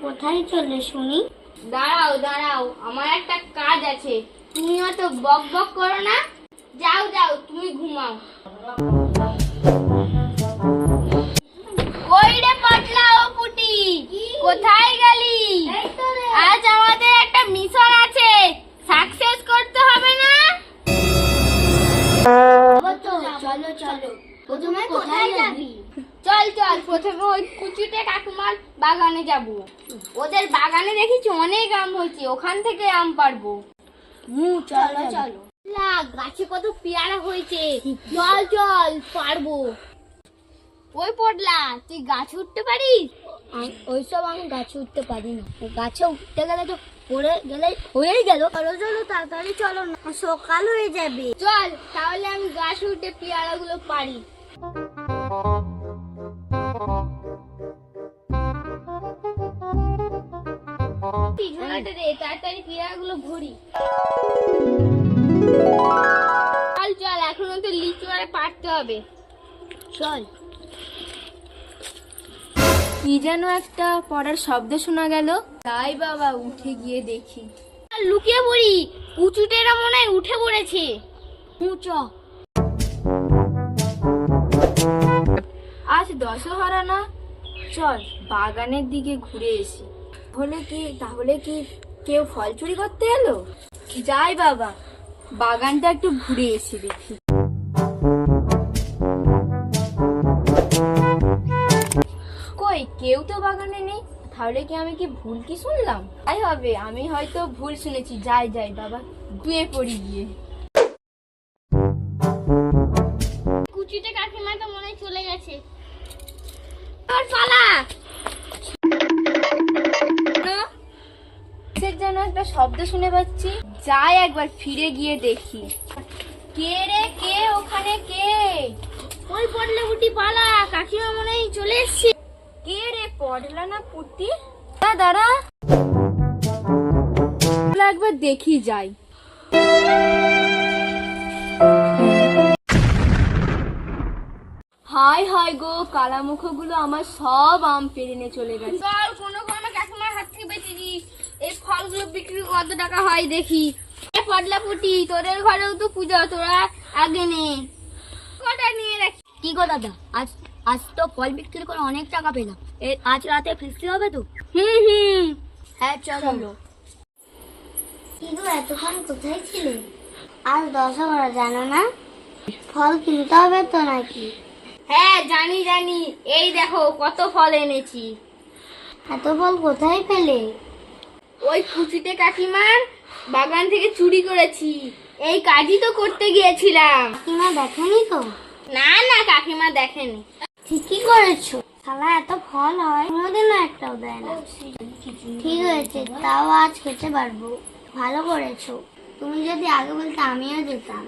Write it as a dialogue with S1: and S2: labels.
S1: কোথায় চলে শুনি?
S2: দাঁড়াও দাঁড়াও, আমার একটা কাজ আছে। তুমি অত বক বক করো না, যাও যাও তুমি ঘুমাও। কই রে পটলা ও পুটি, কোথায় গেলি? আজ আমাদের একটা মিশন আছে, সাকসেস করতে হবে না?
S1: চলো চলো, প্রথমে কোথায় যাবি?
S2: চল চল, প্রথমে ওই কুচুটে কাকিমার বাগানে যাব। ওদের বাগানে দেখেছি অনেক আম হয়েছে, ওখান থেকে আম পারবো।
S1: চলো চলো।
S2: গাছে কত পেয়ারা হয়েছে, চল চল পারবো। ওই পড়লা, তুই গাছে উঠতে পারিস?
S1: ওইসব আমি গাছে উঠতে পারি না। গাছে উঠতে গেলে তো পড়ে গেলে হয়েই গেল। চলো চলো তাড়াতাড়ি চলো না, সকাল হয়ে যাবে।
S2: চল তাহলে আমি গাছে উঠে পেয়ারা গুলো পারি। পিছনেটা দে, তাড়াতাড়ি পেয়ারা গুলো ভরি। চল চল, এখনো তো লিচু আরে পারতে হবে।
S1: চল।
S3: কি যেন একটা পড়ার শব্দ শোনা গেল, তাই বাবা উঠে গিয়ে দেখি।
S2: লুকিয়ে পড়ি, কুচুটেরা মনে হয় উঠে পড়েছে।
S1: চ।
S3: আজ দশহরা না, চল বাগানের দিকে ঘুরে এসি। তাহলে কি কেউ ফল চুরি করতে এলো? যাই বাবা, বাগানটা একটু ঘুরে এসি দেখি। কই কেউ তো বাগানে নেই, তাহলে কি ভুল শুনলাম? তাই হবে, আমি হয়তো ভুল শুনেছি। যাই যাই বাবা, গুয়ে পড়ি গিয়ে।
S2: কুচিতে কাকিমা তো মনে হয় চলে গেছে। তোর পালা।
S3: কিসের যেন একটা শব্দ শুনে পাচ্ছি, যাই একবার ফিরে গিয়ে দেখি। কে রে, কে ওখানে, কে?
S2: ওই পড়লে উঠি পালা, কাকিমা মনে হয় চলে এসছে।
S3: কে রে, পড়লা না পুটি? দাঁড়া, একবার দেখি যাই। হায় হায় গো, কালামুখ গুলো আমার সব আম পেরে নিয়ে চলে গেছে।
S2: চল কোনো কোনো কাকিমার হাত থেকে বেঁচেছি, এই ফলগুলো বিক্রি কত টাকা হয় দেখি। পটলা পুটি, তোদের ঘরেও তো পূজা, তোরা আগে নে, কটা নিয়ে রাখি।
S1: কি গো দাদা, আজ আজ তো ফল বিক্রি করে অনেক টাকা পেলাম। আজ রাতে ফিরতে হবে তো?
S2: হুম।
S1: হ্যাঁ চলো। কি গো, এতক্ষণ কোথায় ছিলে? আজ দশহরা জানো না? ফল কিনতে হবে তো নাকি?
S2: হ্যাঁ জানি জানি, এই দেখো কত ফল এনেছি।
S1: এত ফল কোথায় পেলে?
S2: ওই কুচিতে কাকিমার বাগান থেকে চুরি করেছি, এই কাজই তো করতে গিয়েছিলাম।
S1: কাকিমা দেখেনি তো?
S2: না না, কাকিমা দেখেনি।
S1: ঠিকই করেছো, শালা এত ফল হয় কোনোদিনও একটাও দেয় না। ঠিক হয়েছে, তাও আজ খেতে পারবো। ভালো করেছো, তুমি যদি আগে বলতে আমিও যেতাম।